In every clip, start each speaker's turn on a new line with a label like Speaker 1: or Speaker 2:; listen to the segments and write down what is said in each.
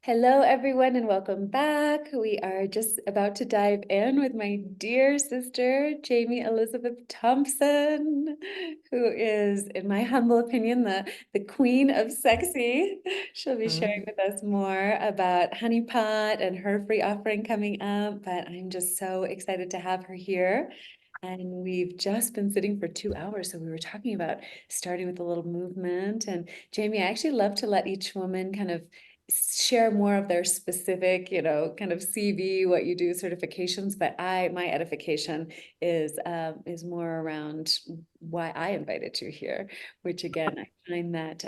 Speaker 1: Hello, everyone, and welcome back. We are just about to dive in with my dear sister, Jamie Elizabeth Thompson, who is, in my humble opinion, the queen of sexy. She'll be sharing with us more about Honey Pot and her free offering coming up, but I'm just so excited to have her here. And we've just been sitting for 2 hours. So we were talking about starting with a little movement. And Jamie, I actually love to let each woman kind of share more of their specific, kind of CV, what you do, certifications. But my edification is more around why I invited you here, which again, I find that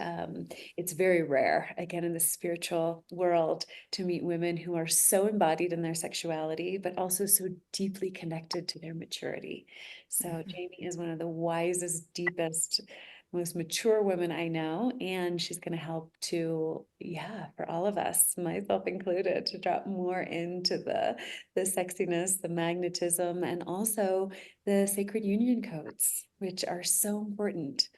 Speaker 1: it's very rare, again, in the spiritual world, to meet women who are so embodied in their sexuality, but also so deeply connected to their maturity. So Jamie is one of the wisest, deepest, most mature women I know, and she's going to help to, for all of us, myself included, to drop more into the sexiness, the magnetism, and also the sacred union codes, which are so important.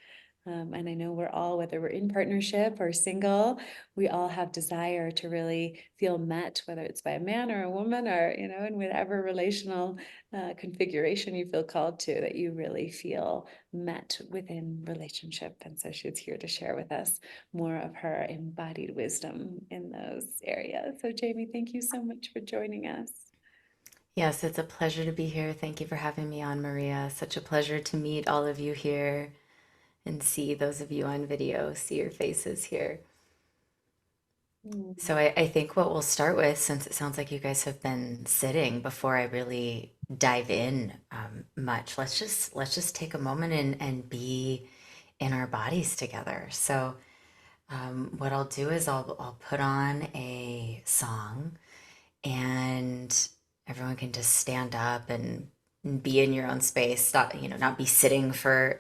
Speaker 1: And I know we're all, whether we're in partnership or single, we all have desire to really feel met, whether it's by a man or a woman, or, in whatever relational configuration you feel called to, that you really feel met within relationship. And so she's here to share with us more of her embodied wisdom in those areas. So Jamie, thank you so much for joining us.
Speaker 2: Yes, it's a pleasure to be here. Thank you for having me on, Maria. Such a pleasure to meet all of you here and see those of you on video, see your faces here. So I think what we'll start with, since it sounds like you guys have been sitting before I really dive in much, let's just take a moment and be in our bodies together. So what I'll do is I'll put on a song and everyone can just stand up and be in your own space, not be sitting for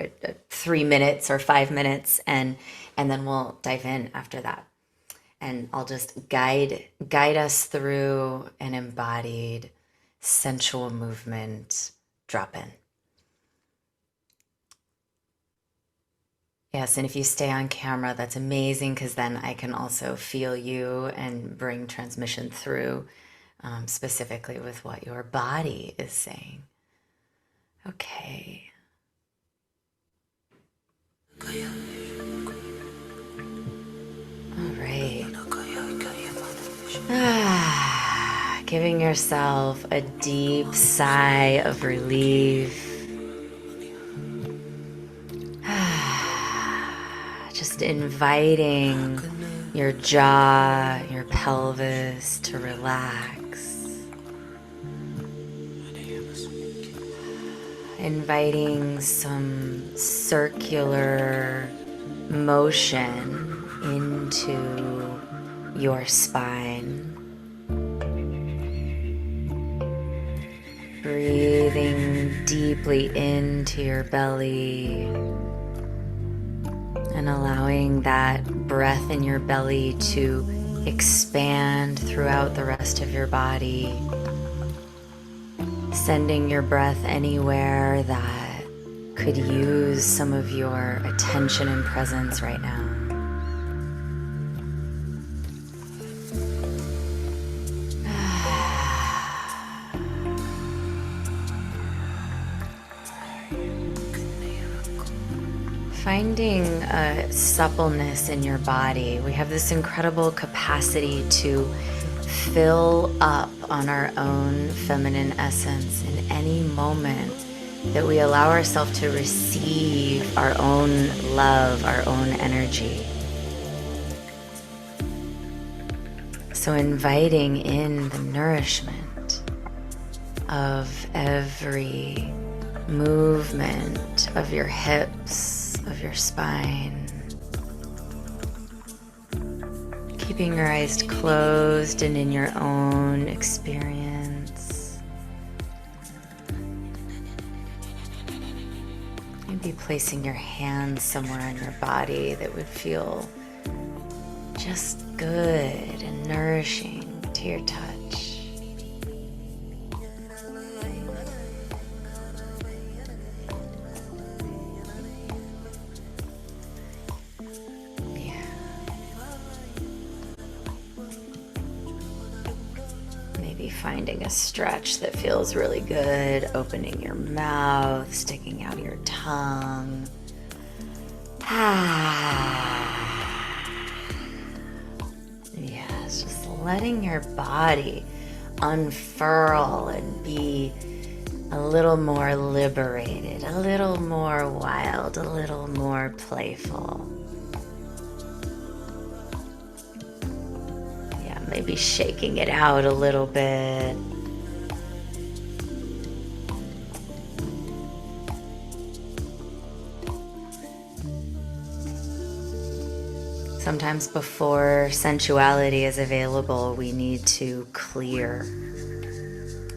Speaker 2: 3 minutes or 5 minutes, and then we'll dive in after that. And I'll just guide us through an embodied sensual movement drop in. Yes, and if you stay on camera, that's amazing because then I can also feel you and bring transmission through, specifically with what your body is saying. Okay. All right. Giving yourself a deep sigh of relief. Just inviting your jaw, your pelvis to relax. Inviting some circular motion into your spine. Breathing deeply into your belly and allowing that breath in your belly to expand throughout the rest of your body. Sending your breath anywhere that could use some of your attention and presence right now. Finding a suppleness in your body. We have this incredible capacity to fill up on our own feminine essence in any moment that we allow ourselves to receive our own love, our own energy. So inviting in the nourishment of every movement of your hips, of your spine. Keeping your eyes closed and in your own experience. Maybe placing your hands somewhere on your body that would feel just good and nourishing to your touch. finding a stretch that feels really good, opening your mouth, sticking out your tongue. Yes, just letting your body unfurl and be a little more liberated, a little more wild, a little more playful. Yeah, maybe shaking it out a little bit. Sometimes before sensuality is available, we need to clear.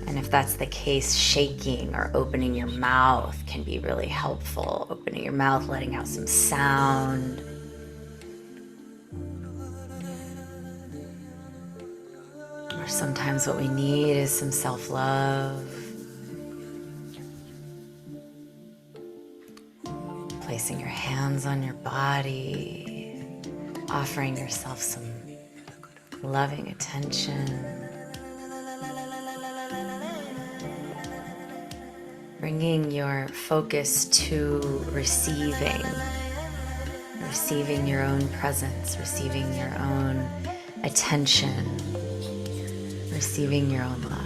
Speaker 2: And if that's the case, shaking or opening your mouth can be really helpful. Opening your mouth, letting out some sound. Or sometimes what we need is some self-love. Placing your hands on your body, offering yourself some loving attention. Bringing your focus to receiving your own presence, receiving your own attention, receiving your own love.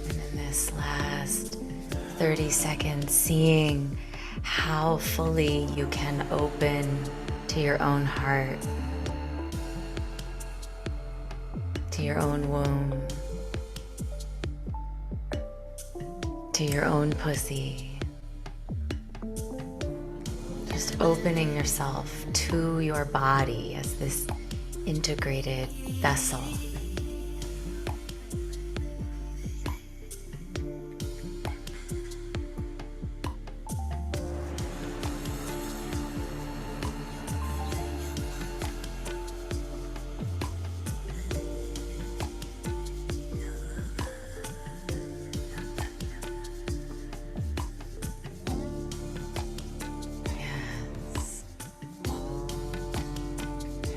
Speaker 2: And in this last 30 seconds, seeing how fully you can open to your own heart, to your own womb, to your own pussy. Just opening yourself to your body as this integrated vessel.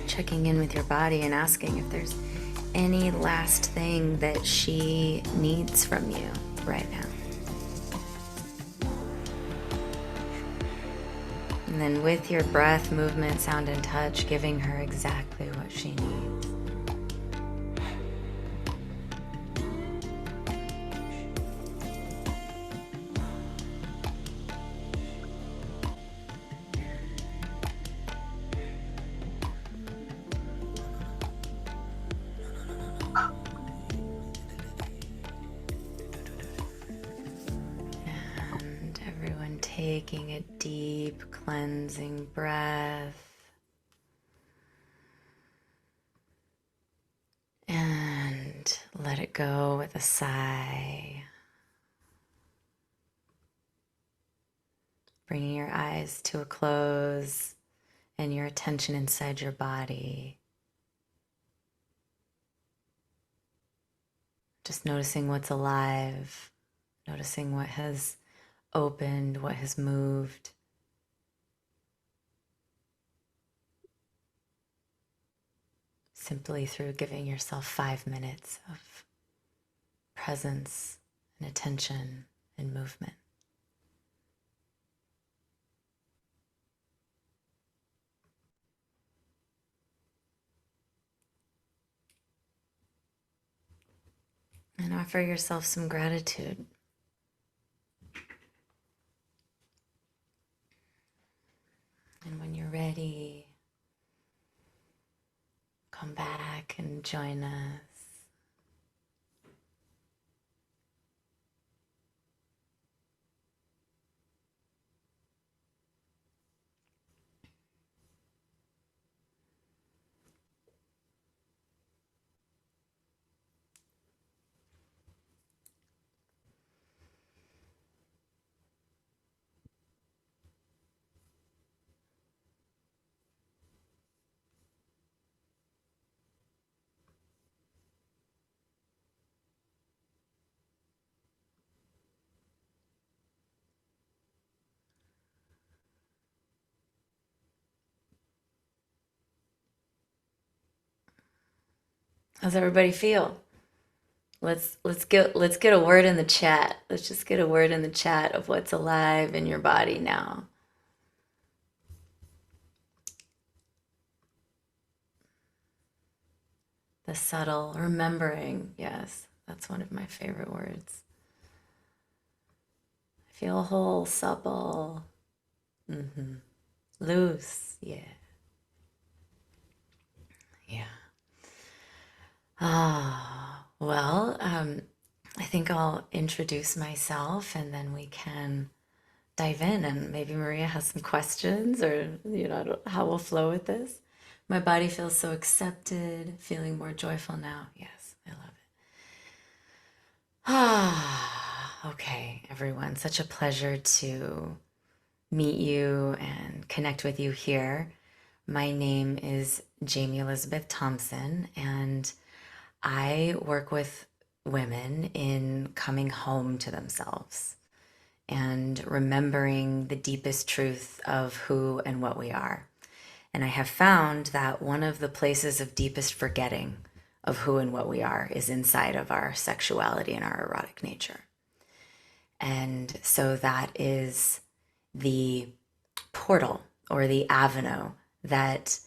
Speaker 2: Checking in with your body and asking if there's any last thing that she needs from you right now. And then with your breath, movement, sound, and touch, giving her exactly what she needs. Taking a deep cleansing breath and let it go with a sigh. Bringing your eyes to a close and your attention inside your body. Just noticing what's alive, noticing what has opened, what has moved. Simply through giving yourself 5 minutes of presence and attention and movement. And offer yourself some gratitude. And when you're ready, come back and join us. How's everybody feel? Let's get a word in the chat. Let's just get a word in the chat of what's alive in your body now. The subtle remembering. Yes, that's one of my favorite words. Feel whole, supple, loose. Yeah, yeah. I think I'll introduce myself and then we can dive in, and maybe Maria has some questions, or I don't know how we'll flow with this. My body feels so accepted, feeling more joyful now. Yes, I love it. Okay, everyone. Such a pleasure to meet you and connect with you here. My name is Jamie Elizabeth Thompson, and I work with women in coming home to themselves and remembering the deepest truth of who and what we are. And I have found that one of the places of deepest forgetting of who and what we are is inside of our sexuality and our erotic nature. And so that is the portal or the avenue that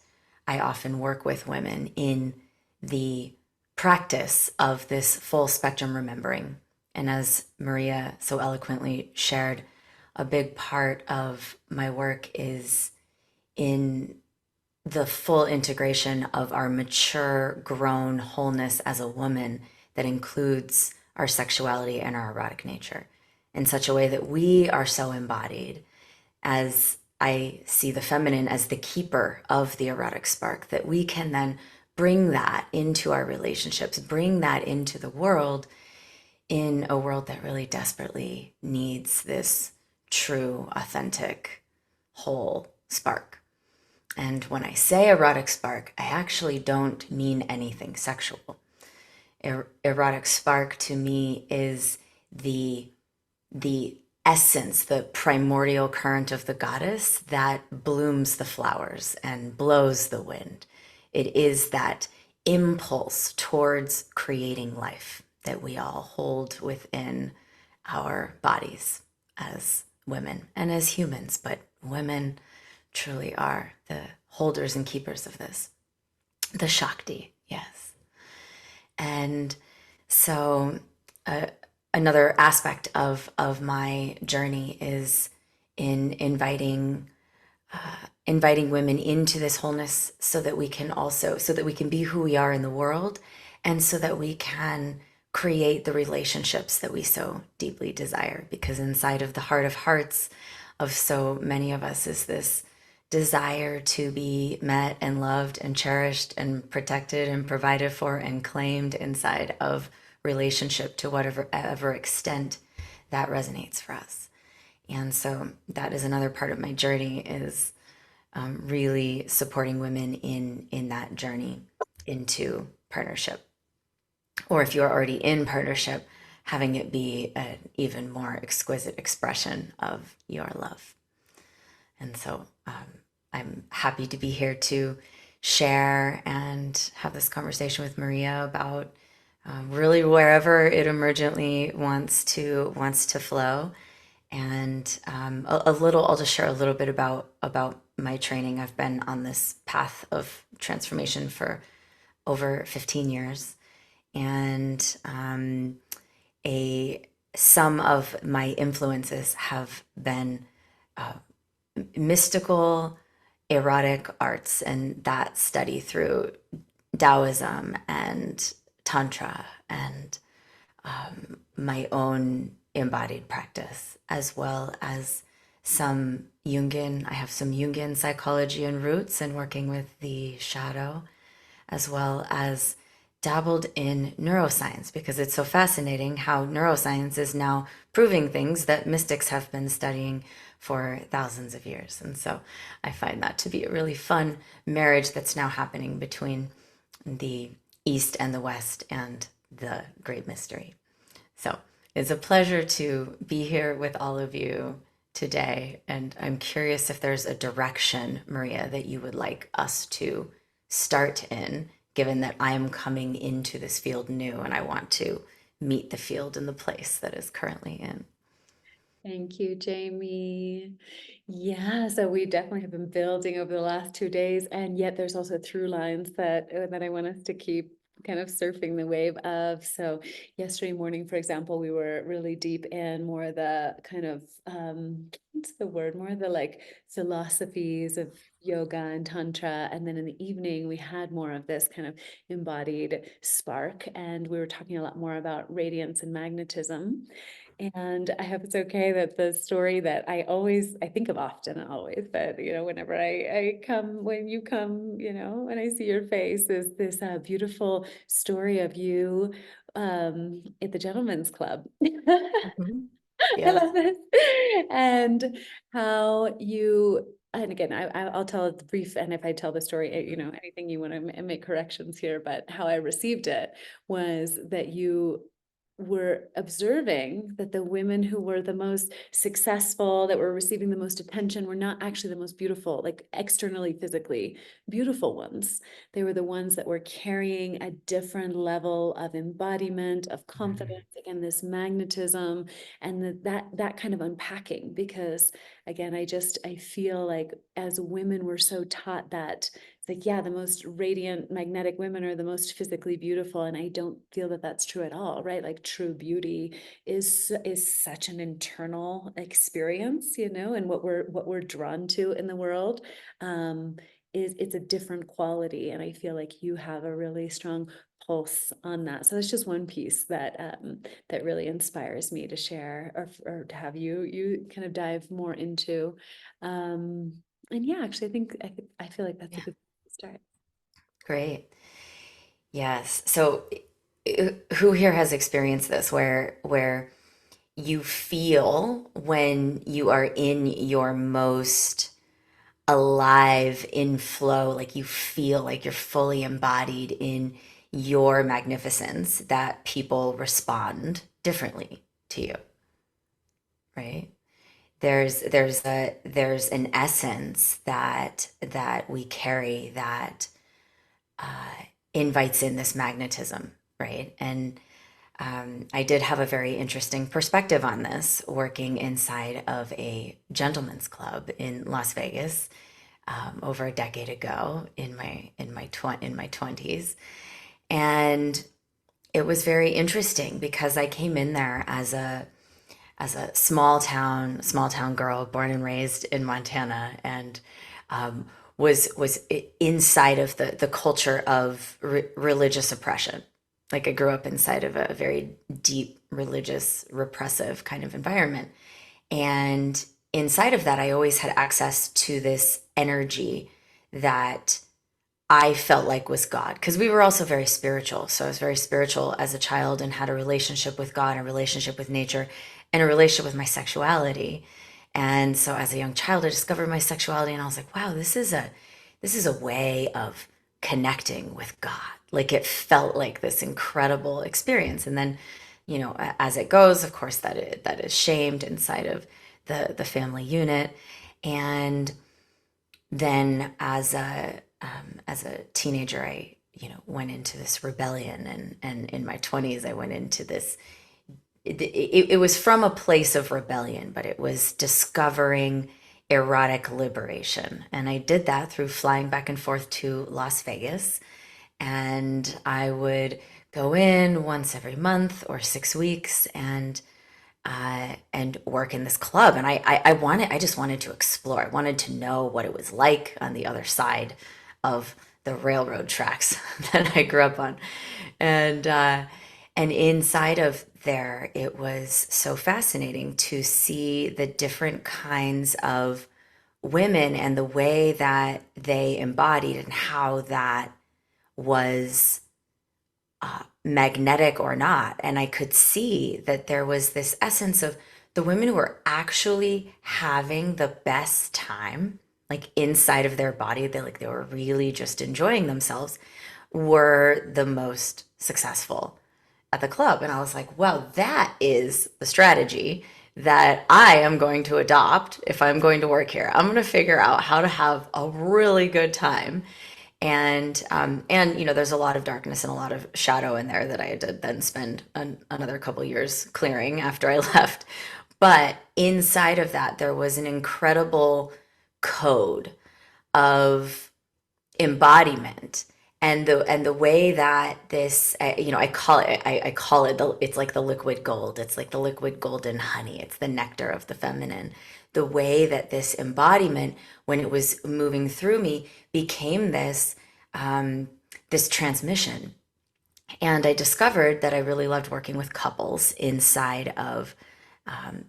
Speaker 2: I often work with women in the practice of this full spectrum remembering. And as Maria so eloquently shared, a big part of my work is in the full integration of our mature, grown wholeness as a woman that includes our sexuality and our erotic nature in such a way that we are so embodied, as I see the feminine as the keeper of the erotic spark, that we can then bring that into our relationships, bring that into the world, in a world that really desperately needs this true, authentic, whole spark. And when I say erotic spark, I actually don't mean anything sexual. Erotic spark to me is the essence, the primordial current of the goddess that blooms the flowers and blows the wind. It is that impulse towards creating life that we all hold within our bodies as women and as humans, but women truly are the holders and keepers of this. The Shakti, yes. And so another aspect of my journey is in inviting women into this wholeness so that we can be who we are in the world, and so that we can create the relationships that we so deeply desire. Because inside of the heart of hearts of so many of us is this desire to be met and loved and cherished and protected and provided for and claimed inside of relationship, to whatever extent that resonates for us. And so that is another part of my journey, is really supporting women in that journey into partnership. Or if you're already in partnership, having it be an even more exquisite expression of your love. And so I'm happy to be here to share and have this conversation with Maria about really wherever it emergently wants to flow. And I'll just share a little bit about my training. I've been on this path of transformation for over 15 years, and some of my influences have been mystical, erotic arts, and that study through Taoism and Tantra and my own embodied practice, as well as some Jungian. I have some Jungian psychology and roots in working with the shadow, as well as dabbled in neuroscience, because it's so fascinating how neuroscience is now proving things that mystics have been studying for thousands of years. And so I find that to be a really fun marriage that's now happening between the East and the West and the great mystery. So it's a pleasure to be here with all of you today. And I'm curious if there's a direction, Maria, that you would like us to start given that I am coming into this field new and I want to meet the field in the place that is currently in.
Speaker 1: Thank you, Jamie. Yeah, so we definitely have been building over the last 2 days, and yet there's also through lines that I want us to keep kind of surfing the wave of. So yesterday morning, for example, we were really deep in more of the kind of what's the word? More of the like philosophies of yoga and tantra, and then in the evening we had more of this kind of embodied spark, and we were talking a lot more about radiance and magnetism. And I hope it's okay that the story that I think of often always, but whenever I come, when you come, when I see your face, is this beautiful story of you at the Gentlemen's Club.
Speaker 2: Mhm.
Speaker 1: I
Speaker 2: Yes.
Speaker 1: love this. And how you, and again, I'll tell it brief, and if I tell the story, anything you want to make corrections here, but how I received it was that you were observing that the women who were the most successful, that were receiving the most attention, were not actually the most beautiful, like externally, physically beautiful ones. They were the ones that were carrying a different level of embodiment, of
Speaker 2: Mhm.
Speaker 1: confidence, again, this magnetism, and that kind of unpacking. Because again, I feel like as women, we're so taught that it's like, yeah, the most radiant magnetic women are the most physically beautiful, and I don't feel that that's true at all, right? Like true beauty is such an internal experience, and what we're drawn to in the world is it's a different quality, and I feel like you have a really strong pulse on that. So that's just one piece that really inspires me to share, or to have you kind of dive more into. Um, and yeah, actually, I feel like that's a
Speaker 2: Yeah.
Speaker 1: good start.
Speaker 2: Great. Yes. So who here has experienced this where you feel when you are in your most alive in flow, like you feel like you're fully embodied in your magnificence, that people respond differently to you, right? There's an essence that we carry that invites in this magnetism, right? And I did have a very interesting perspective on this working inside of a gentleman's club in Las Vegas over a decade ago in my 20s, and it was very interesting because I came in there as a small town girl born and raised in Montana, and um, was inside of the culture of religious oppression. Like I grew up inside of a very deep religious repressive kind of environment, and inside of that, I always had access to this energy that I felt like was God, because we were also very spiritual. So I was very spiritual as a child and had a relationship with God, a relationship with nature, and a relationship with my sexuality. And so as a young child, I discovered my sexuality, and I was like, wow, this is a way of connecting with God. Like it felt like this incredible experience. And then, as it goes, of course, that is shamed inside of the family unit. And then as a teenager, I went into this rebellion, and in my 20s, I went into this. It was from a place of rebellion, but it was discovering erotic liberation, and I did that through flying back and forth to Las Vegas, and I would go in once every month or 6 weeks, and work in this club. And I just wanted to explore. I wanted to know what it was like on the other side of the railroad tracks that I grew up on. And, uh, and inside of there, it was so fascinating to see the different kinds of women and the way that they embodied and how that was magnetic or not. And I could see that there was this essence of the women who were actually having the best time, like inside of their body, they were really just enjoying themselves, were the most successful at the club. And I was like, well, that is the strategy that I am going to adopt if I'm going to work here. I'm going to figure out how to have a really good time And you know, there's a lot of darkness and a lot of shadow in there that I had to then spend another couple years clearing after I left. But inside of that, there was an incredible code of embodiment, and the way that this, you know, I call it it's like the liquid gold. It's like the liquid golden honey. It's the nectar of the feminine. The way that this embodiment, when it was moving through me, became this transmission. And I discovered that I really loved working with couples inside of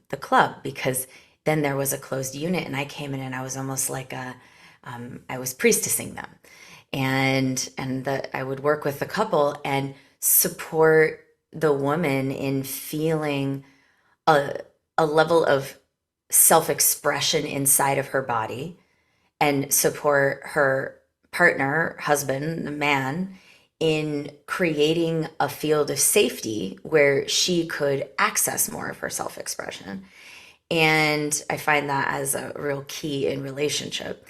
Speaker 2: the club, because then there was a closed unit and I came in and I was almost like I was priestessing them. And that I would work with the couple and support the woman in feeling a, a level of self-expression inside of her body, and support her partner, husband, the man, in creating a field of safety where she could access more of her self expression. And I find that as a real key in relationship.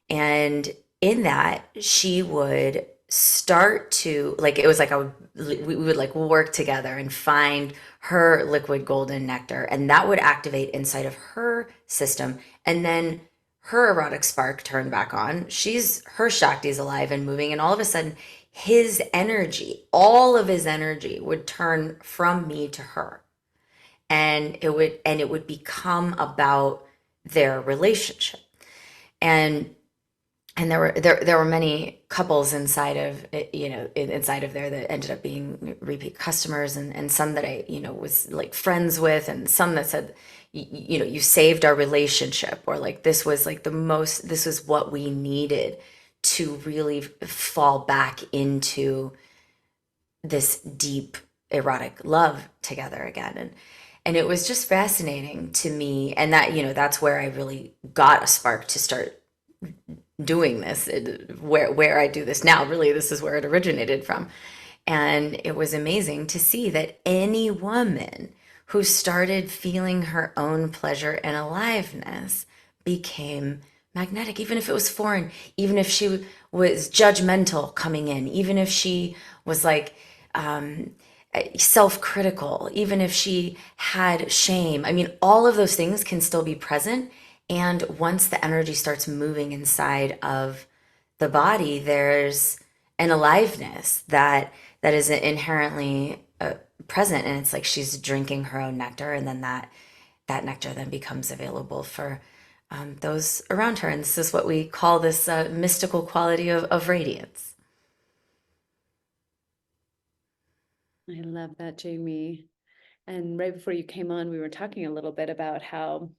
Speaker 2: And in that, she would start to, like, it was like we would like work together and find her liquid golden nectar, and that would activate inside of her system. And then her erotic spark turned back on. Her Shakti's alive and moving, and all of a sudden, his energy, all of his energy would turn from me to her. And it would become about their relationship. And there were many couples inside of it, you know, inside of there, that ended up being repeat customers, and some that I, you know, was like friends with, and some that said, you know, you saved our relationship, or like this was like this was what we needed to really fall back into this deep erotic love together again. And it was just fascinating to me, and that, you know, that's where I really got a spark to start doing this, where I do this now. Really, this is where it originated from. And it was amazing to see that any woman who started feeling her own pleasure and aliveness became magnetic, even if it was foreign, even if she was judgmental coming in, even if she was like self-critical, even if she had shame. I mean, all of those things can still be present. And once the energy starts moving inside of the body, there's an aliveness that is inherently present, and it's like she's drinking her own nectar, and then that nectar then becomes available for those around her. And this is what we call this mystical quality of radiance.
Speaker 1: I love that, Jamie. And right before you came on, we were talking a little bit about how,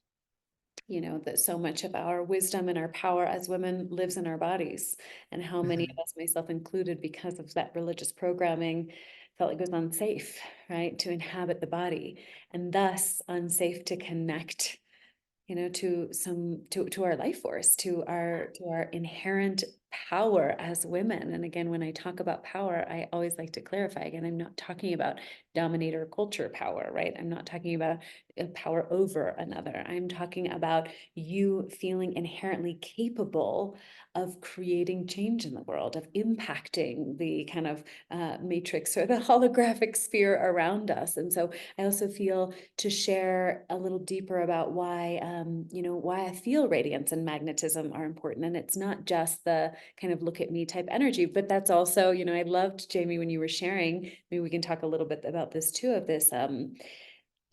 Speaker 1: you know, that so much of our wisdom and our power as women lives in our bodies, and how many
Speaker 2: Mhm.
Speaker 1: of us, myself included, because of that religious programming, felt like it was unsafe, right, to inhabit the body, and thus unsafe to connect, you know, to our life force, to our inherent power as women. And again, when I talk about power, I always like to clarify, again, I'm not talking about dominator culture power, right? I'm not talking about power over another. I'm talking about you feeling inherently capable of creating change in the world, of impacting the kind of matrix or the holographic sphere around us. And so I also feel to share a little deeper about why, you know, why I feel radiance and magnetism are important. And it's not just the kind of look at me type energy, but that's also, you know, I loved, Jamie, when you were sharing, maybe we can talk a little bit about this too, of this,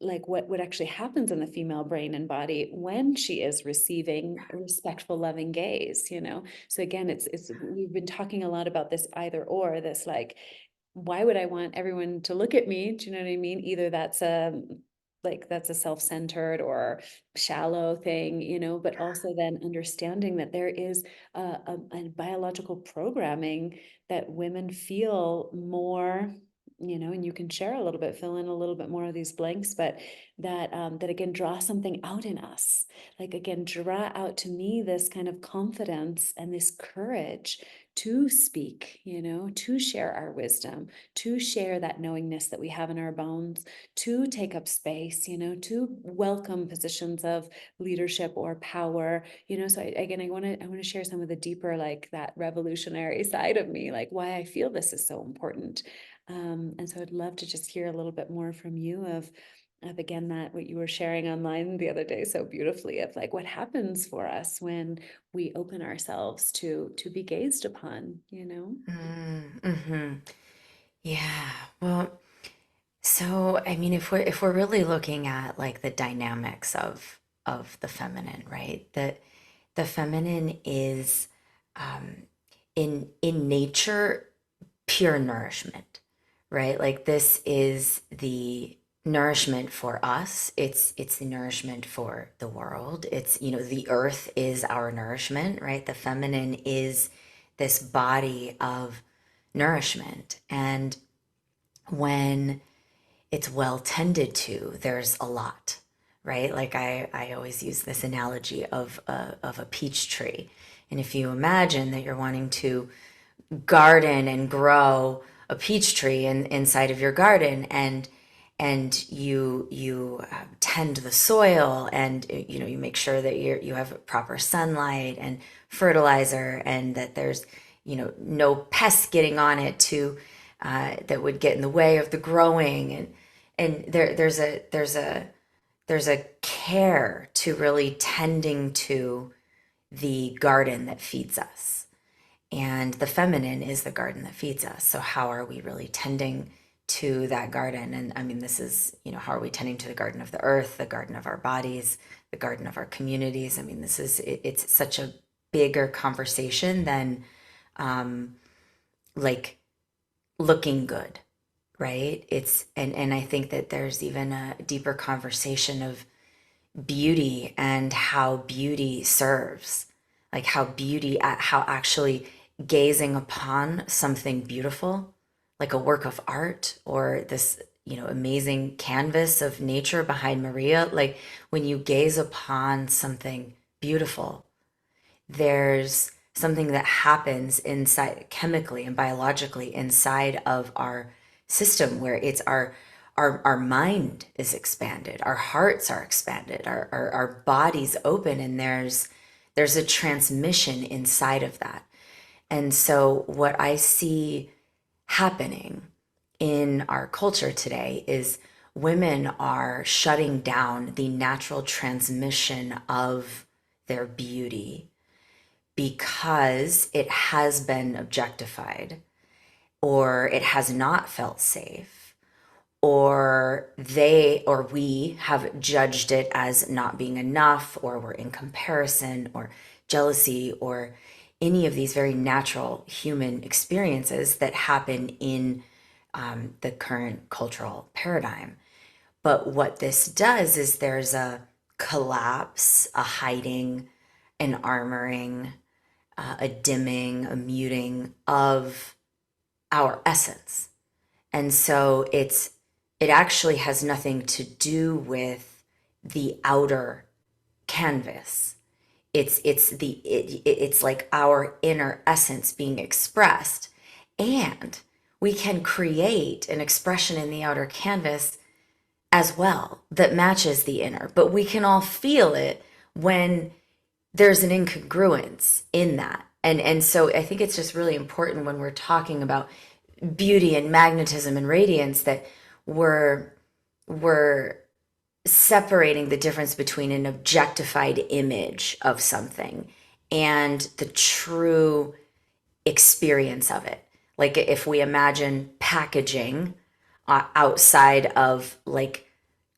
Speaker 1: like what actually happens in the female brain and body when she is receiving a respectful, loving gaze, you know? So again, we've been talking a lot about this either or, this like, why would I want everyone to look at me? Do you know what I mean? Either that's a like that's a self-centered or shallow thing, you know, but also then understanding that there is a biological programming that women feel more, you know, and you can share a little bit, fill in a little bit more of these blanks, but that again draw something out in us, like again draw out to me this kind of confidence and this courage to speak, to share our wisdom, to share that knowingness that we have in our bones, to take up space, to welcome positions of leadership or power, so again, I want to share some of the deeper, like that revolutionary side of me, like why I feel this is so important. And so I'd love to just hear a little bit more from you of again, that what you were sharing online the other day so beautifully, of like what happens for us when we open ourselves to be gazed upon.
Speaker 2: Mm-hmm. Yeah. Well, so I mean, if we're really looking at like the dynamics of the feminine, right? The feminine is in nature pure nourishment, right? Like this is the nourishment for us. It's the nourishment for the world. It's, the earth is our nourishment, right? The feminine is this body of nourishment. And when it's well tended to, there's a lot, right? Like I always use this analogy of a peach tree. And if you imagine that you're wanting to garden and grow a peach tree inside of your garden, and you tend the soil, and you make sure that you have proper sunlight and fertilizer, and that there's no pests getting on it to that would get in the way of the growing, and there's a care to really tending to the garden that feeds us. And the feminine is the garden that feeds us. So how are we really tending to that garden? And I mean, this is, how are we tending to the garden of the earth, the garden of our bodies, the garden of our communities? I mean, it's such a bigger conversation than like looking good, right? And I think that there's even a deeper conversation of beauty and how beauty serves, like how actually gazing upon something beautiful, like a work of art or this, amazing canvas of nature behind Maria, like when you gaze upon something beautiful, there's something that happens inside chemically and biologically inside of our system, where it's our mind is expanded, our hearts are expanded, our bodies open, and there's a transmission inside of that. And so what I see happening in our culture today is women are shutting down the natural transmission of their beauty because it has been objectified, or it has not felt safe, or we have judged it as not being enough, or we're in comparison or jealousy, or any of these very natural human experiences that happen in the current cultural paradigm. But what this does is there's a collapse, a hiding, an armoring, a dimming, a muting of our essence. And so it actually has nothing to do with the outer canvas. It's like our inner essence being expressed, and we can create an expression in the outer canvas as well that matches the inner, but we can all feel it when there's an incongruence in that. And so I think it's just really important when we're talking about beauty and magnetism and radiance that we're separating the difference between an objectified image of something and the true experience of it. Like if we imagine packaging outside of like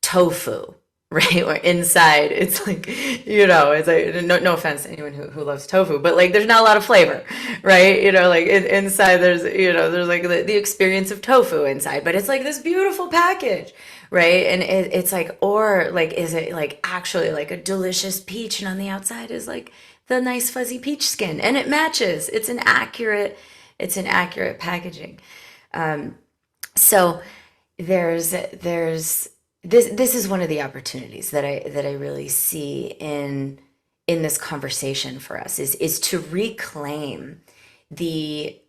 Speaker 2: tofu, right? Or inside, it's like, it's like, no offense to anyone who loves tofu, but like there's not a lot of flavor, right? Like inside there's like the experience of tofu inside, but it's like this beautiful package, right? And it's like, or like, is it like actually like a delicious peach, and on the outside is like the nice fuzzy peach skin, and it matches. It's an accurate packaging. So there's this is one of the opportunities that I really see in this conversation for us is to reclaim the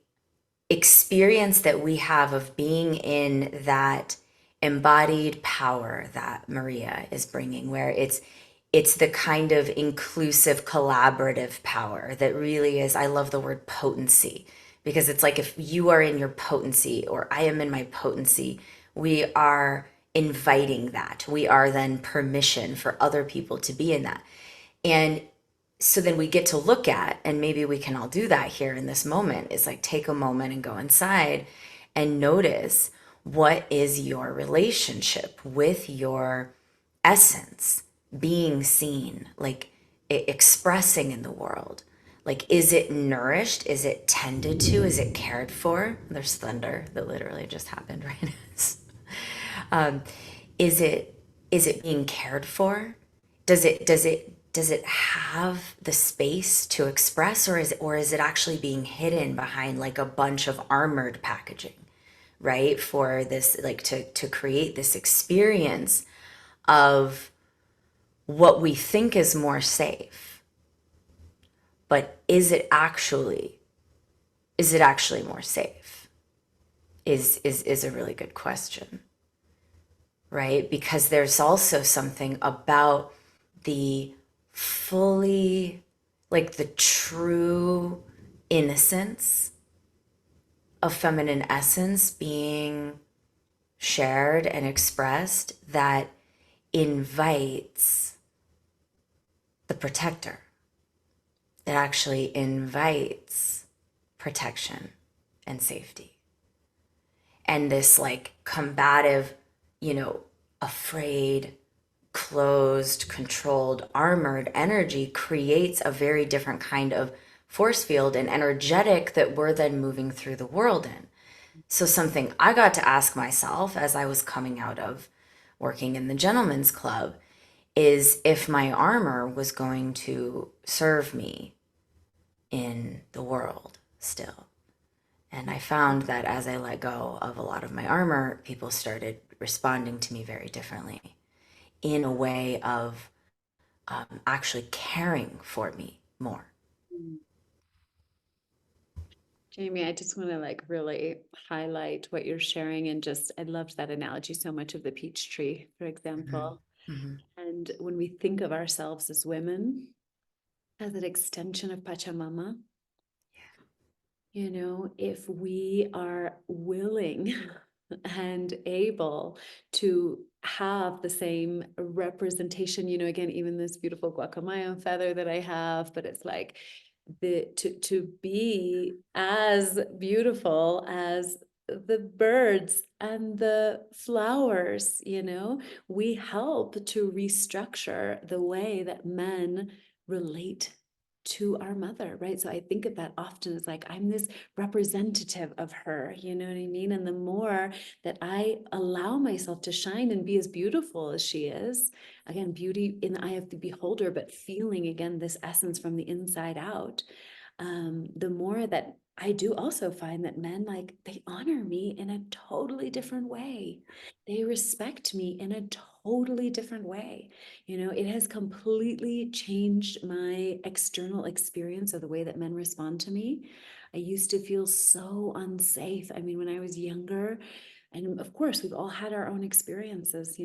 Speaker 2: experience that we have of being in that embodied power that Maria is bringing, where it's the kind of inclusive collaborative power that really is, I love the word potency, because it's like if you are in your potency or I am in my potency, we are inviting that. We are then permission for other people to be in that. And so then we get to look at, and maybe we can all do that here in this moment, is like take a moment and go inside and notice, what is your relationship with your essence being seen, like expressing in the world? Like, is it nourished? Is it tended to? Is it cared for? There's thunder that literally just happened right now. Is it being cared for? Does it have the space to express, or is it actually being hidden behind like a bunch of armored packaging, right? For this, like, to create this experience of what we think is more safe, but is it actually more safe? Is a really good question, right? Because there's also something about the fully, like the true innocence of feminine essence being shared and expressed that invites the protector. It actually invites protection and safety. And this like combative, afraid, closed, controlled, armored energy creates a very different kind of force field and energetic that we're then moving through the world in. So, something I got to ask myself as I was coming out of working in the gentleman's club is if my armor was going to serve me in the world still. And I found that as I let go of a lot of my armor, people started responding to me very differently, in a way of actually caring for me more.
Speaker 1: Mm. Jamie, I just want to like really highlight what you're sharing, and just I loved that analogy so much of the peach tree, for
Speaker 2: Mm-hmm.
Speaker 1: example.
Speaker 2: Mm-hmm.
Speaker 1: And when we think of ourselves as women, as an extension of Pachamama, if we are willing and able to have the same representation, again, even this beautiful guacamayo feather that I have, but it's like to be as beautiful as the birds and the flowers, we help to restructure the way that men relate to our mother, right? So I think of that often as like, I'm this representative of her, you know what I mean? And the more that I allow myself to shine and be as beautiful as she is, again, beauty in the eye of the beholder, but feeling again this essence from the inside out, the more that I do also find that men, like, they honor me in a totally different way. They respect me in a totally different way. It has completely changed my external experience of the way that men respond to me. I used to feel so unsafe. I mean, when I was younger, and of course, we've all had our own experiences,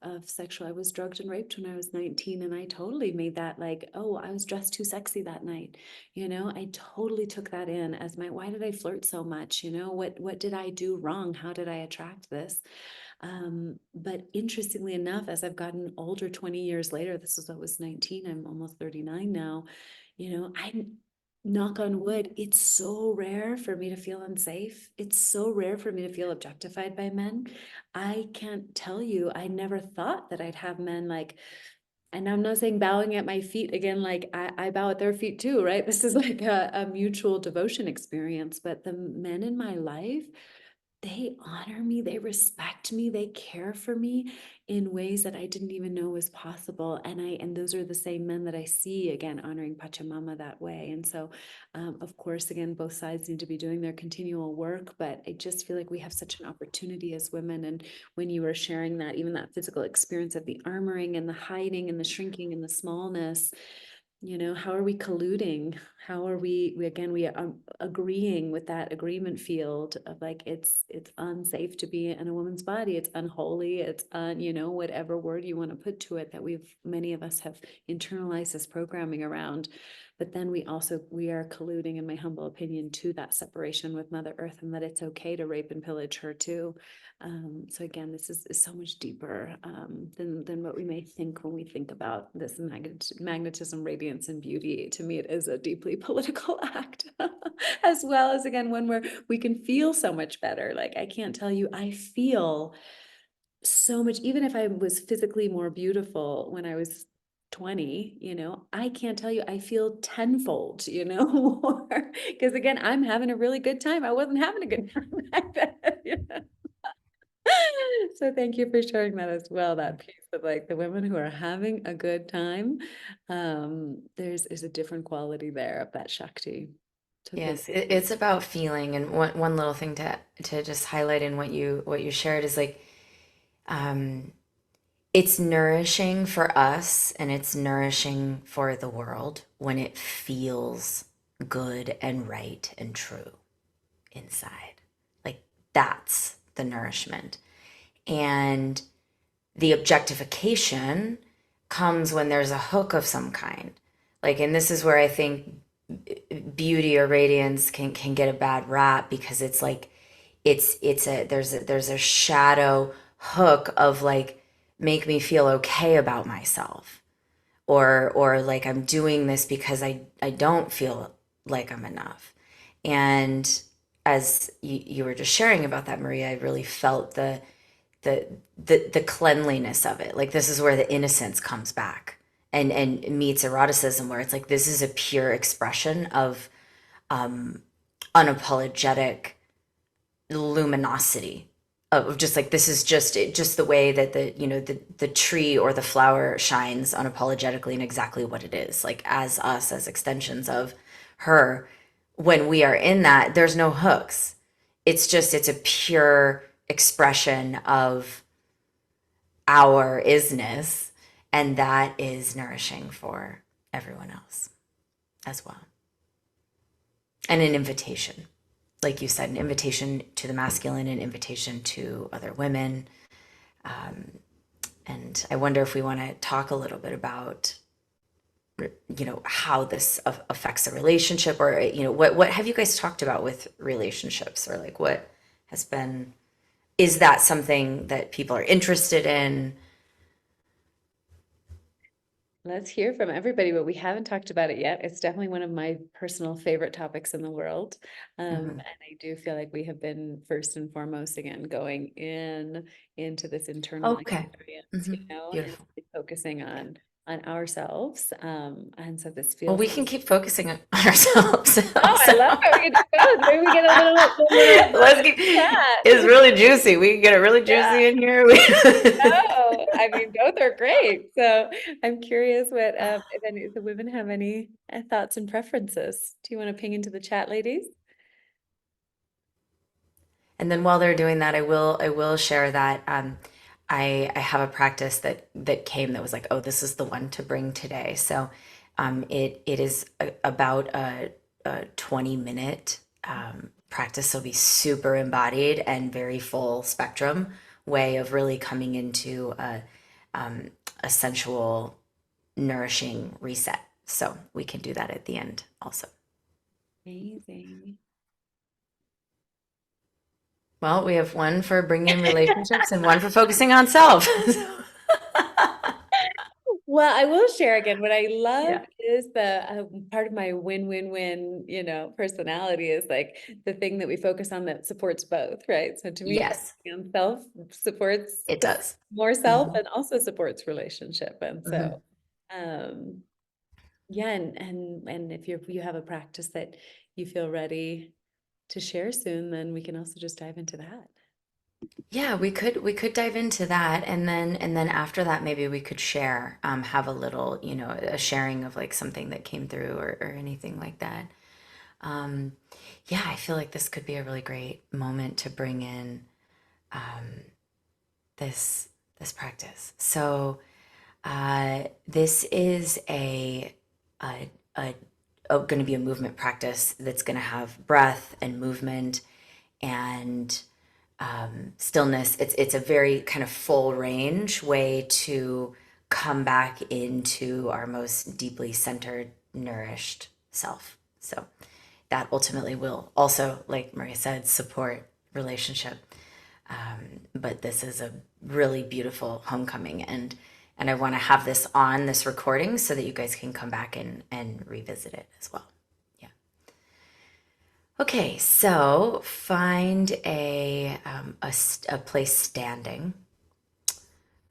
Speaker 1: of sexual. I was drugged and raped when I was 19, and I totally made that like, oh, I was dressed too sexy that night. I totally took that in as why did I flirt so much? What did I do wrong? How did I attract this? But interestingly enough, as I've gotten older, 20 years later, this was, I was 19, I'm almost 39 now, I'm, knock on wood, it's so rare for me to feel unsafe. It's so rare for me to feel objectified by men. I can't tell you, I never thought that I'd have men like, and I'm not saying bowing at my feet again, like I bow at their feet too, right? This is like a mutual devotion experience. But the men in my life, they honor me, they respect me, they care for me in ways that I didn't even know was possible. And those are the same men that I see again honoring Pachamama that way. And so, of course, again, both sides need to be doing their continual work, but I just feel like we have such an opportunity as women. And when you were sharing that, even that physical experience of the armoring and the hiding and the shrinking and the smallness, how are we colluding? how are we again, we are agreeing with that agreement field of like, it's unsafe to be in a woman's body, it's unholy, it's whatever word you want to put to it, that many of us have internalized this programming around. But then we are colluding, in my humble opinion, to that separation with Mother Earth, and that it's okay to rape and pillage her too. So again, this is so much deeper than what we may think when we think about this magnetism, radiance, and beauty. To me, it is a deeply political act, as well as, again, one where we can feel so much better. Like, I can't tell you, I feel so much, even if I was physically more beautiful when I was 20, I can't tell you, I feel tenfold, more, because again, I'm having a really good time. I wasn't having a good time back then. So thank you for sharing that as well, that piece of like the women who are having a good time. Is a different quality there of that Shakti. So thank
Speaker 2: Yes,
Speaker 1: you.
Speaker 2: it's about feeling. And one little thing to just highlight in what you shared is like, um, it's nourishing for us and it's nourishing for the world when it feels good and right and true inside. Like that's the nourishment. And the objectification comes when there's a hook of some kind. Like, and this is where I think beauty or radiance can get a bad rap, because it's like there's a shadow hook of like, make me feel okay about myself, or like I'm doing this because I don't feel like I'm enough. And as you were just sharing about that, Maria, I really felt the the cleanliness of it. Like, this is where the innocence comes back and meets eroticism, where it's like, this is a pure expression of unapologetic luminosity, of just like, this is just the way that the tree or the flower shines unapologetically and exactly what it is, like, as us, as extensions of her. When we are in that, there's no hooks. It's a pure expression of our isness, and that is nourishing for everyone else as well. And an invitation, like you said, an invitation to the masculine, an invitation to other women. And I wonder if we want to talk a little bit about, how this affects a relationship, or, what have you guys talked about with relationships, or like, what has been, is that something that people are interested in?
Speaker 1: Let's hear from everybody, but we haven't talked about it yet. It's definitely one of my personal favorite topics in the world. And I do feel like we have been first and foremost, again, going into this internal
Speaker 2: Okay.
Speaker 1: experience, and
Speaker 2: Beautiful.
Speaker 1: focusing on ourselves. And so this
Speaker 2: Well,
Speaker 1: feels.
Speaker 2: we can keep focusing on ourselves
Speaker 1: Oh, I
Speaker 2: also.
Speaker 1: love it. We can do both. Maybe we get a little
Speaker 2: Let's get, it's
Speaker 1: chat.
Speaker 2: really juicy. We can get it really
Speaker 1: Yeah.
Speaker 2: juicy in here.
Speaker 1: No, I mean, both are great. So I'm curious if any of the women have any thoughts and preferences. Do you want to ping into the chat, ladies?
Speaker 2: And then while they're doing that, I will share that I have a practice that came, that was like, oh, this is the one to bring today. So it is about a 20-minute practice. So be super embodied and very full spectrum way of really coming into a sensual, nourishing reset. So we can do that at the end also.
Speaker 1: Amazing.
Speaker 2: Well, we have one for bringing in relationships and one for focusing on self.
Speaker 1: Well, I will share again. What I love
Speaker 2: Yeah.
Speaker 1: is the part of my win-win-win, personality is like the thing that we focus on that supports both, right? So to me,
Speaker 2: Yes,
Speaker 1: focusing on self supports
Speaker 2: it does.
Speaker 1: more self
Speaker 2: Hmm.
Speaker 1: and also supports relationship. And
Speaker 2: Hmm.
Speaker 1: so, um, yeah, and if you have a practice that you feel ready to share soon, then we can also just dive into that.
Speaker 2: Yeah, we could dive into that, and then after that, maybe we could share, have a little, a sharing of like something that came through, or anything like that. Um, yeah, I feel like this could be a really great moment to bring in this this practice. So this is a going to be a movement practice that's going to have breath and movement and stillness. It's a very kind of full range way to come back into our most deeply centered, nourished self. So that ultimately will also, like Maria said, support relationship. But this is a really beautiful homecoming, and I want to have this on this recording so that you guys can come back and revisit it as well. Yeah. Okay, so find a place standing.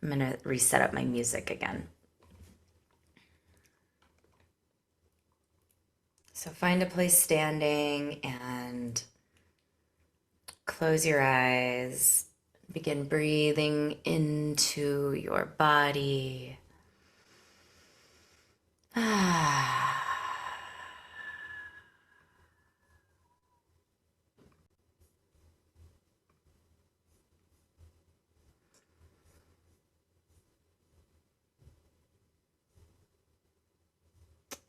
Speaker 2: I'm gonna reset up my music again. So find a place standing and close your eyes. Begin breathing into your body.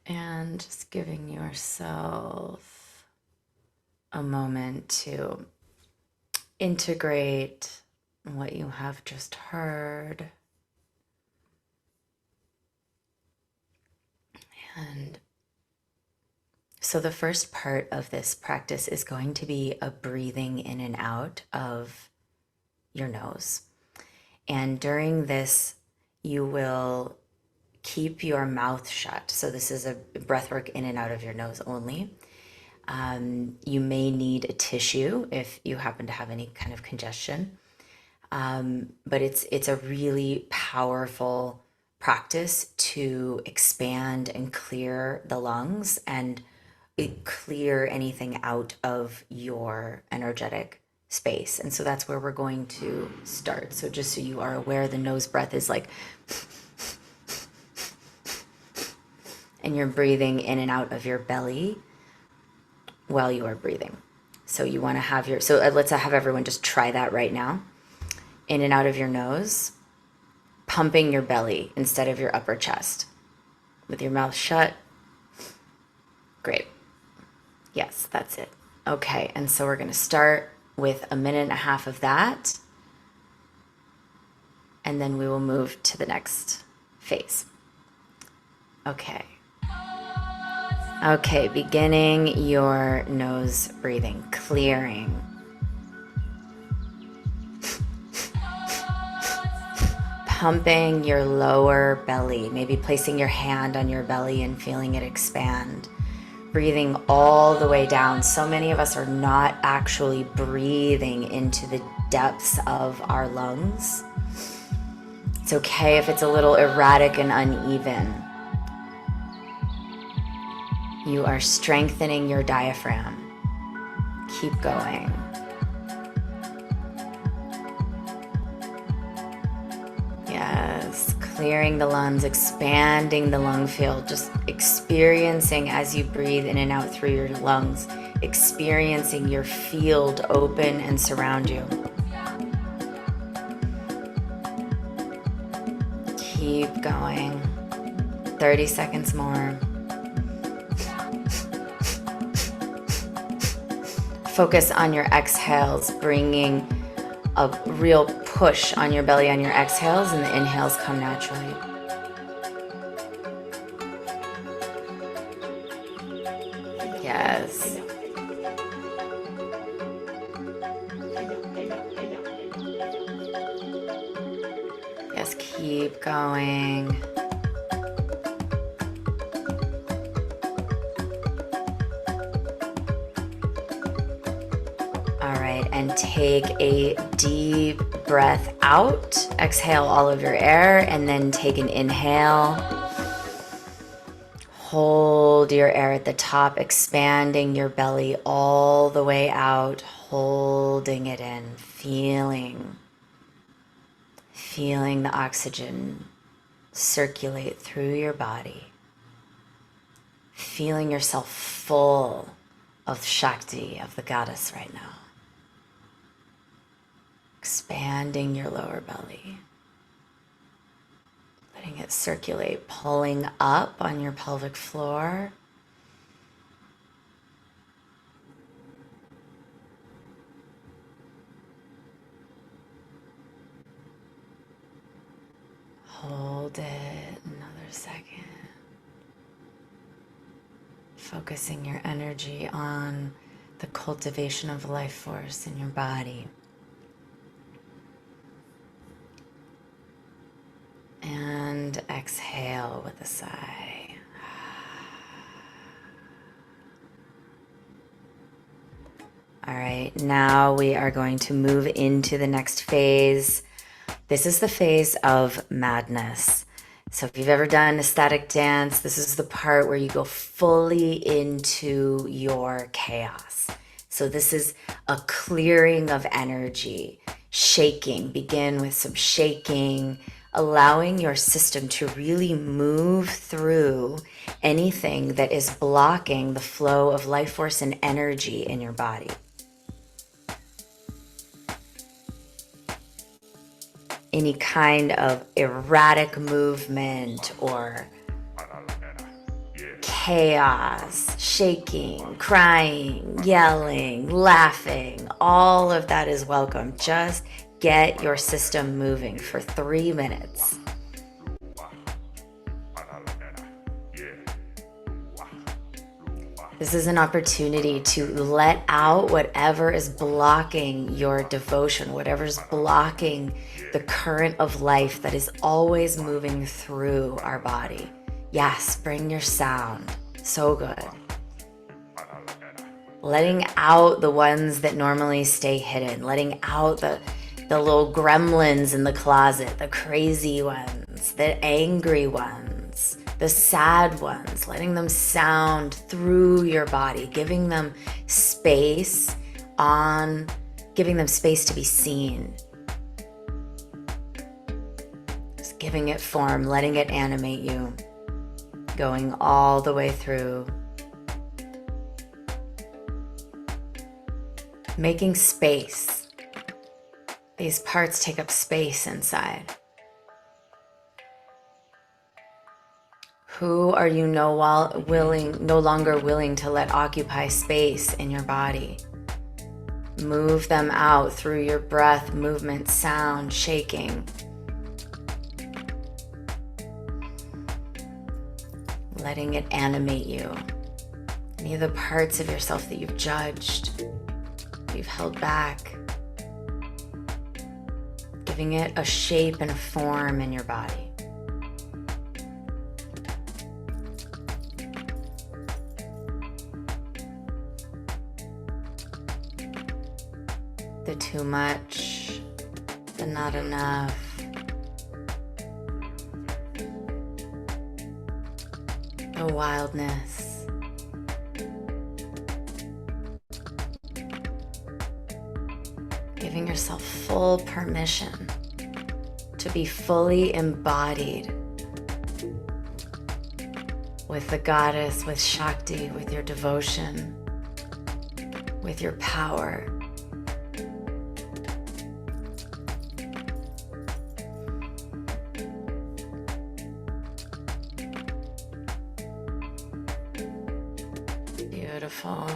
Speaker 2: And just giving yourself a moment to integrate what you have just heard. And so the first part of this practice is going to be a breathing in and out of your nose. And during this, you will keep your mouth shut. So this is a breath work in and out of your nose only. You may need a tissue if you happen to have any kind of congestion. But it's a really powerful practice to expand and clear the lungs and clear anything out of your energetic space. And so that's where we're going to start. So just so you are aware, the nose breath is like, and you're breathing in and out of your belly while you are breathing. So you want to have your, so let's have everyone just try that right now. In and out of your nose, pumping your belly instead of your upper chest. With your mouth shut. Great. Yes, that's it. Okay, and so we're going to start with a minute and a half of that. And then we will move to the next phase. Okay. Okay, beginning your nose breathing, clearing. Pumping your lower belly, maybe placing your hand on your belly and feeling it expand. Breathing all the way down. So many of us are not actually breathing into the depths of our lungs. It's okay if it's a little erratic and uneven. You are strengthening your diaphragm. Keep going. Yes, clearing the lungs, expanding the lung field, just experiencing as you breathe in and out through your lungs, experiencing your field open and surround you. Keep going. 30 seconds more. Focus on your exhales, bringing a real push on your belly on your exhales, and the inhales come naturally. Yes. Yes, keep going. And take a deep breath out. Exhale all of your air and then take an inhale. Hold your air at the top, expanding your belly all the way out, holding it in, feeling the oxygen circulate through your body. Feeling yourself full of Shakti, of the goddess right now. Expanding your lower belly, letting it circulate, pulling up on your pelvic floor, Hold it another second. Focusing your energy on the cultivation of life force in your body. And exhale with a sigh. All right, now we are going to move into the next phase. This is the phase of madness. So if you've ever done ecstatic dance, this is the part where you go fully into your chaos. So this is a clearing of energy, shaking. Begin with some shaking, allowing your system to really move through anything that is blocking the flow of life force and energy in your body. Any kind of erratic movement or chaos, shaking, crying, yelling, laughing, all of that is welcome. Just get your system moving for 3 minutes. This is an opportunity to let out whatever is blocking your devotion, whatever is blocking the current of life that is always moving through our body. Yes, bring your sound. So good. Letting out the ones that normally stay hidden, letting out the little gremlins in the closet, the crazy ones, the angry ones, the sad ones, letting them sound through your body, giving them space to be seen. Just giving it form, letting it animate you, going all the way through. Making space. These parts take up space inside. Who are you no longer willing to let occupy space in your body? Move them out through your breath, movement, sound, shaking. Letting it animate you. Any of the parts of yourself that you've judged, you've held back. Giving it a shape and a form in your body. The too much, the not enough. The wildness. Giving yourself full permission to be fully embodied with the goddess, with Shakti, with your devotion, with your power. Beautiful.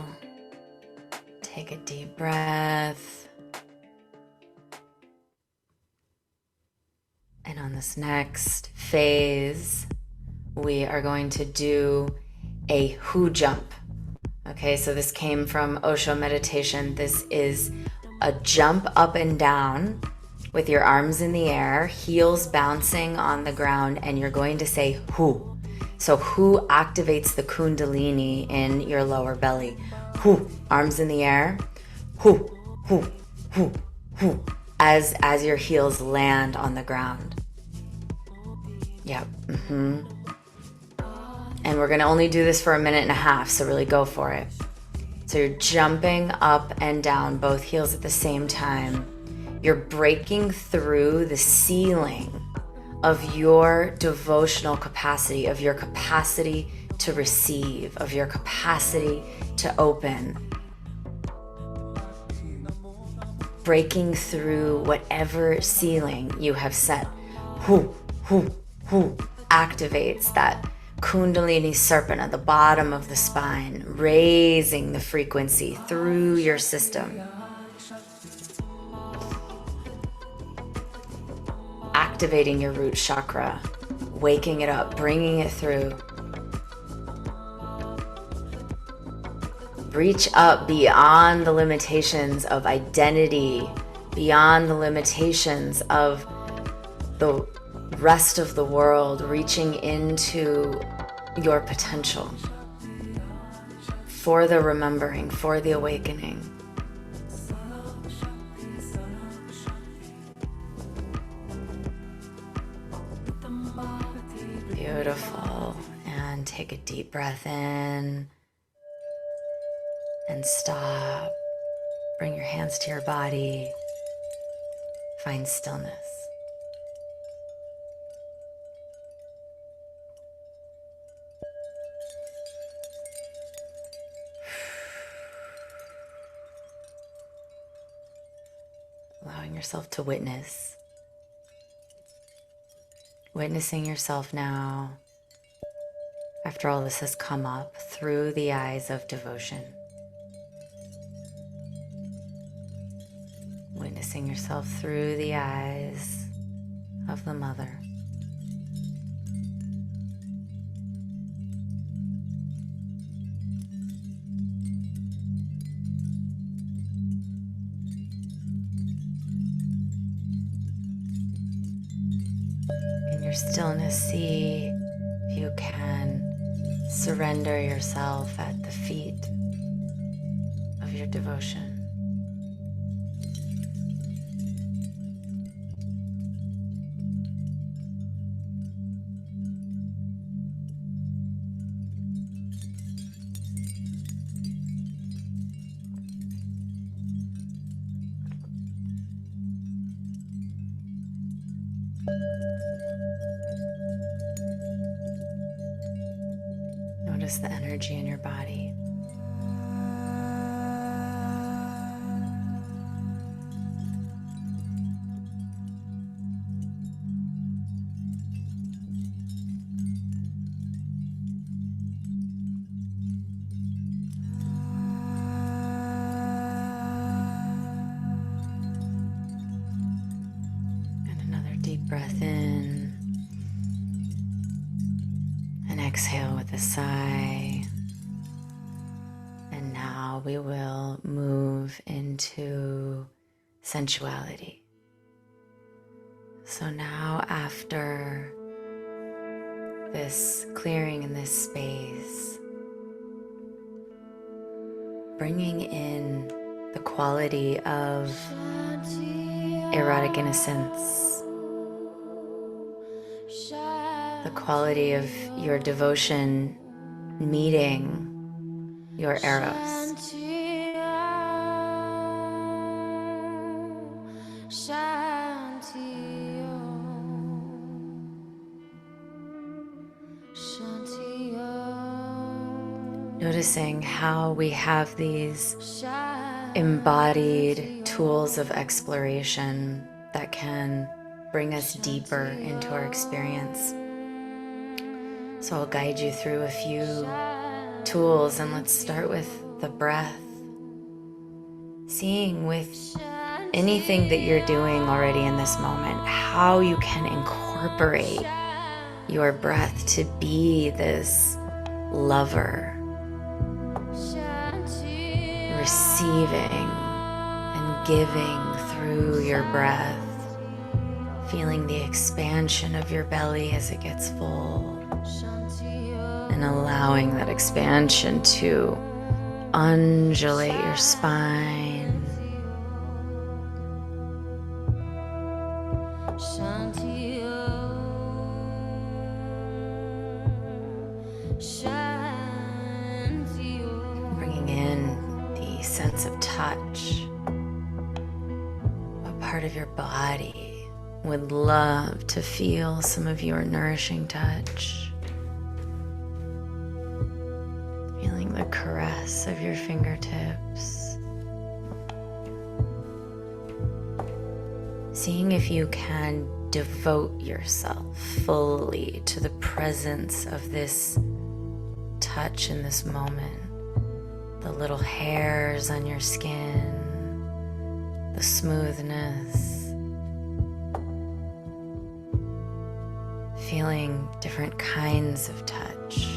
Speaker 2: Take a deep breath. And on this next phase, we are going to do a who jump. Okay, so this came from Osho meditation. This is a jump up and down with your arms in the air, heels bouncing on the ground, and you're going to say who. So who activates the kundalini in your lower belly? Who, arms in the air. Who, as your heels land on the ground. Yep. And we're gonna only do this for 1.5 minutes, so really go for it. So you're jumping up and down, both heels at the same time. You're breaking through the ceiling of your devotional capacity, of your capacity to receive, of your capacity to open. Breaking through whatever ceiling you have set. Who activates that Kundalini serpent at the bottom of the spine, raising the frequency through your system. activating your root chakra, waking it up, bringing it through. Reach up beyond the limitations of identity, beyond the limitations of the rest of the world, reaching into your potential for the remembering, for the awakening. Beautiful. And take a deep breath in and stop. Bring your hands to your body. Find stillness. Allowing yourself to witness. Witnessing yourself now, after all this has come up, through the eyes of devotion. Witnessing yourself through the eyes of the mother. In your stillness, see if you can surrender yourself at the feet of your devotion. Notice the energy in your body. And another deep breath in. And exhale with a sigh. And now we will move into sensuality. So now, after this clearing in this space, bringing in the quality of erotic innocence, the quality of your devotion meeting your eros. Noticing how we have these embodied tools of exploration that can bring us deeper into our experience. So I'll guide you through a few tools, and let's start with the breath. Seeing with anything that you're doing already in this moment, how you can incorporate your breath to be this lover, receiving and giving through your breath, feeling the expansion of your belly as it gets full, and allowing that expansion to undulate your spine. Bringing in the sense of touch. What part of your body would love to feel some of your nourishing touch? Feeling the caress of your fingertips. Seeing if you can devote yourself fully to the presence of this touch in this moment. The little hairs on your skin, the smoothness, feeling different kinds of touch,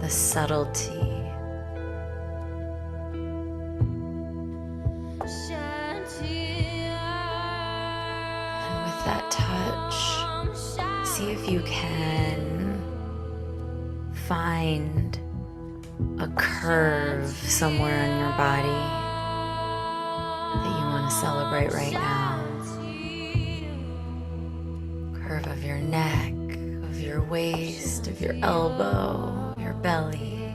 Speaker 2: the subtlety. And with that touch, see if you can find a curve somewhere on your body that you want to celebrate right now. Curve of your neck, of your waist, of your elbow, your belly.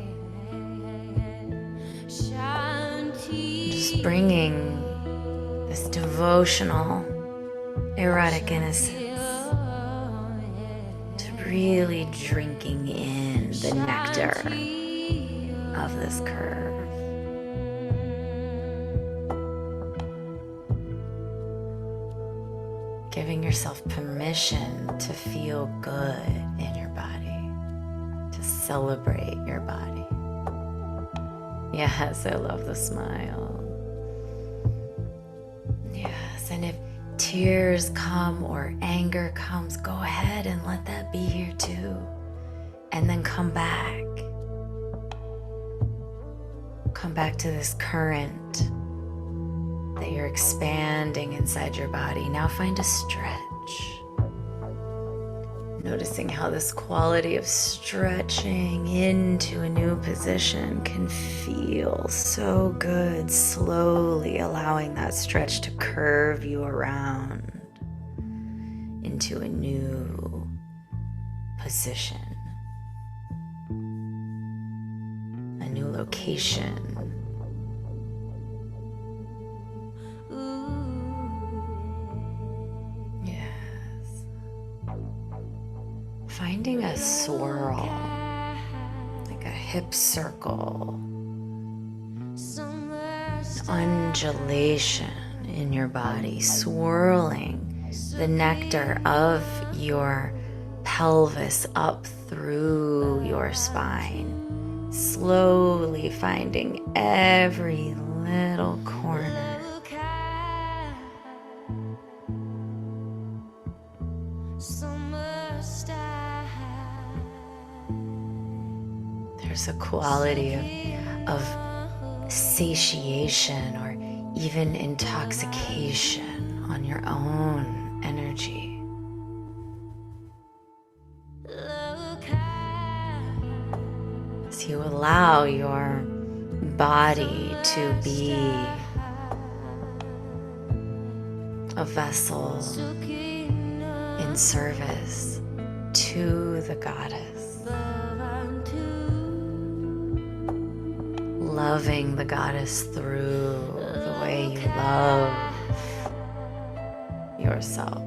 Speaker 2: Just bringing this devotional, erotic innocence to really drinking in the nectar of this curve. Giving yourself permission to feel good in your body, to celebrate your body. Yes, I love the smile. Yes, and if tears come or anger comes, go ahead and let that be here too. And then come back. Come back to this current that you're expanding inside your body. Now find a stretch. Noticing how this quality of stretching into a new position can feel so good. Slowly allowing that stretch to curve you around into a new position, a new location. Finding a swirl, like a hip circle, an undulation in your body, swirling the nectar of your pelvis up through your spine, slowly finding every little corner. There's a quality of satiation or even intoxication on your own energy. As you allow your body to be a vessel in service to the goddess. Loving the goddess through the way you love yourself.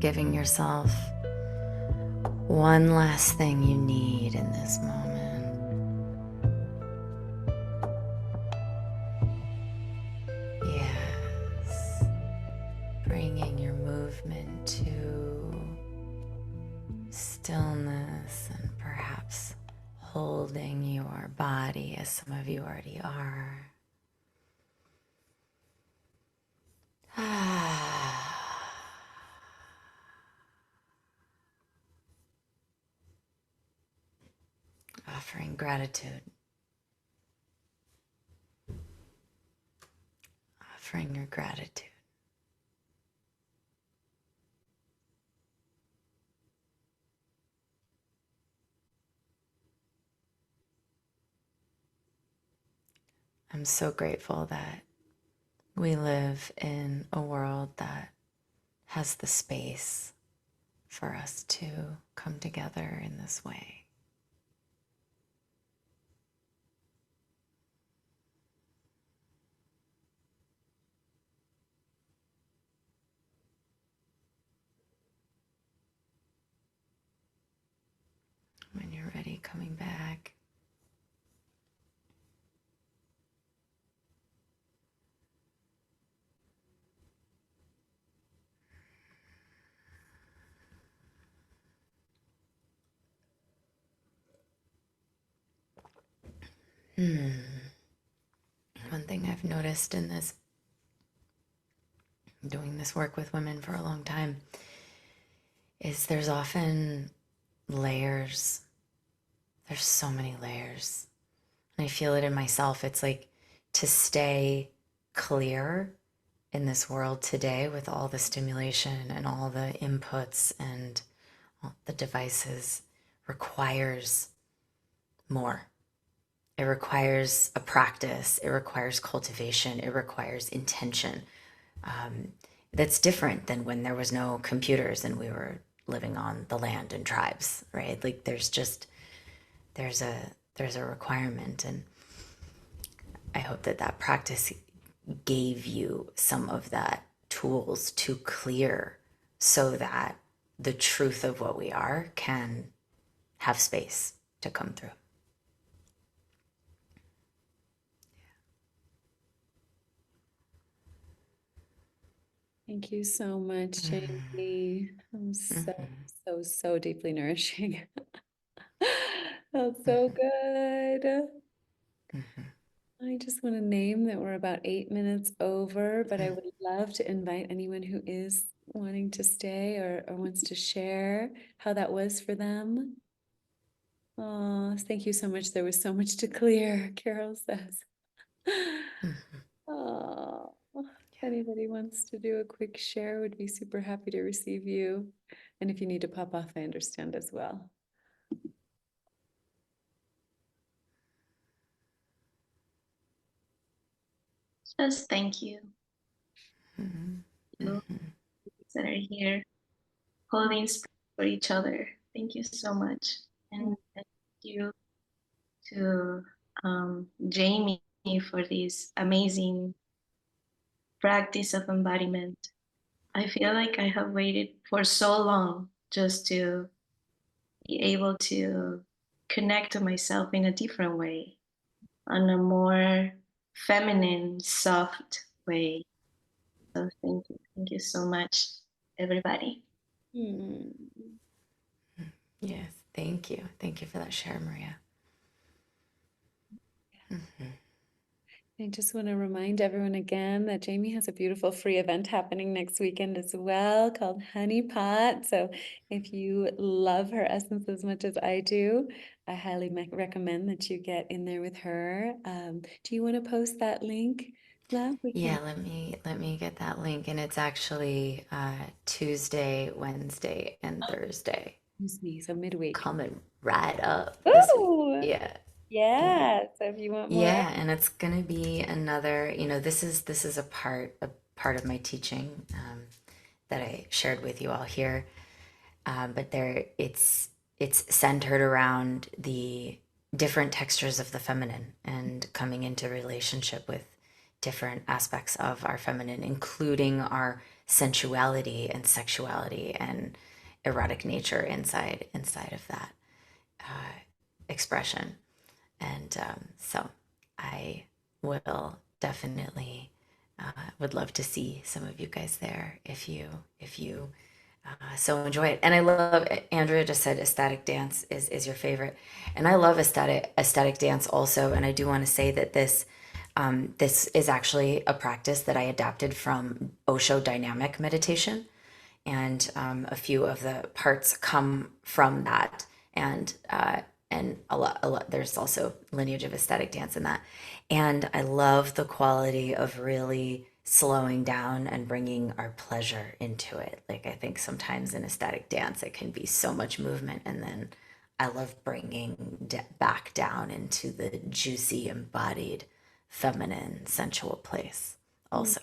Speaker 2: Giving yourself one last thing you need in this moment. Yes. Bringing your movement to stillness and perhaps holding your body as some of you already are. Offering gratitude. Offering your gratitude. I'm so grateful that we live in a world that has the space for us to come together in this way. When you're ready, coming back. One thing I've noticed in this, doing this work with women for a long time, is there's often layers. There's so many layers. And I feel it in myself. It's like to stay clear in this world today with all the stimulation and all the inputs and all the devices requires more. It requires a practice, it requires cultivation, it requires intention. That's different than when there was no computers and we were living on the land in tribes, right? Like there's a there's a requirement, and I hope that that practice gave you some of that tools to clear so that the truth of what we are can have space to come through.
Speaker 1: Thank you so much, Jamie. I'm so deeply nourishing. That's so good. I just want to name that we're about 8 minutes over, but I would love to invite anyone who is wanting to stay or wants to share how that was for them. Oh, thank you so much. There was so much to clear, Carol says. Oh, if anybody wants to do a quick share, would be super happy to receive you. And if you need to pop off, I understand as well.
Speaker 3: Just thank you. You that are here holding space for each other. Thank you so much. And thank you to Jamie for this amazing practice of embodiment. I feel like I have waited for so long just to be able to connect to myself in a different way, on a more feminine, soft way. So thank you so much, everybody.
Speaker 2: Yes, thank you. Thank you for that share, Maria.
Speaker 1: I just want to remind everyone again that Jamie has a beautiful free event happening next weekend as well called Honey Pot. So if you love her essence as much as I do, I highly recommend that you get in there with her. Do you want to post that link, Love?
Speaker 2: Yeah, let me get that link, and it's actually Tuesday, Wednesday, and Thursday.
Speaker 1: Excuse me, so midweek.
Speaker 2: Coming right up this week.
Speaker 1: Ooh,
Speaker 2: Yeah.
Speaker 1: yeah. So if you want more,
Speaker 2: Yeah, and it's gonna be another, this is a part of my teaching that I shared with you all here. But it's centered around the different textures of the feminine and coming into relationship with different aspects of our feminine, including our sensuality and sexuality and erotic nature inside of that expression. And so I will definitely would love to see some of you guys there if you so enjoy it. And I love, Andrea just said ecstatic dance is your favorite, and I love ecstatic dance also. And I do want to say that this is actually a practice that I adapted from Osho dynamic meditation, and a few of the parts come from that, and a lot. There's also lineage of ecstatic dance in that, and I love the quality of really slowing down and bringing our pleasure into it. Like I think sometimes in ecstatic dance it can be so much movement, and then I love bringing back down into the juicy, embodied, feminine, sensual place also.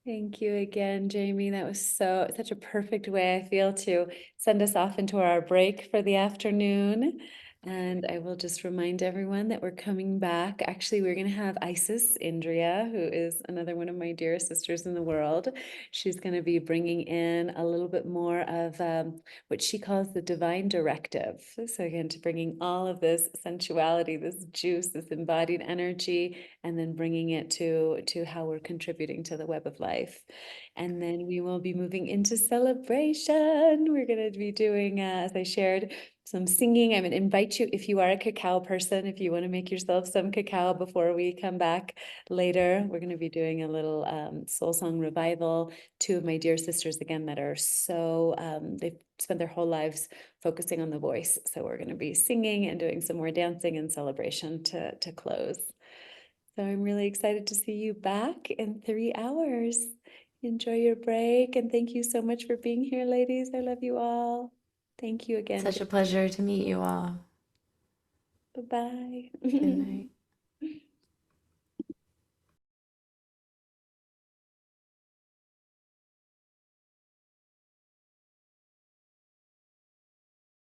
Speaker 1: Thank you again, Jamie. That was such a perfect way, I feel, to send us off into our break for the afternoon. And I will just remind everyone that we're coming back. Actually, we're going to have Isis Indria, who is another one of my dearest sisters in the world. She's going to be bringing in a little bit more of what she calls the divine directive. So again, to bringing all of this sensuality, this juice, this embodied energy, and then bringing it to how we're contributing to the web of life. And then we will be moving into celebration. We're going to be doing, as I shared, some singing. I'm going to invite you, if you are a cacao person, if you want to make yourself some cacao before we come back later. We're going to be doing a little soul song revival. Two of my dear sisters, again, that are so, they've spent their whole lives focusing on the voice. So we're going to be singing and doing some more dancing and celebration to close. So I'm really excited to see you back in 3 hours. Enjoy your break. And thank you so much for being here, ladies. I love you all. Thank you again.
Speaker 2: Such a pleasure to meet you all.
Speaker 1: Bye-bye.
Speaker 2: Good night.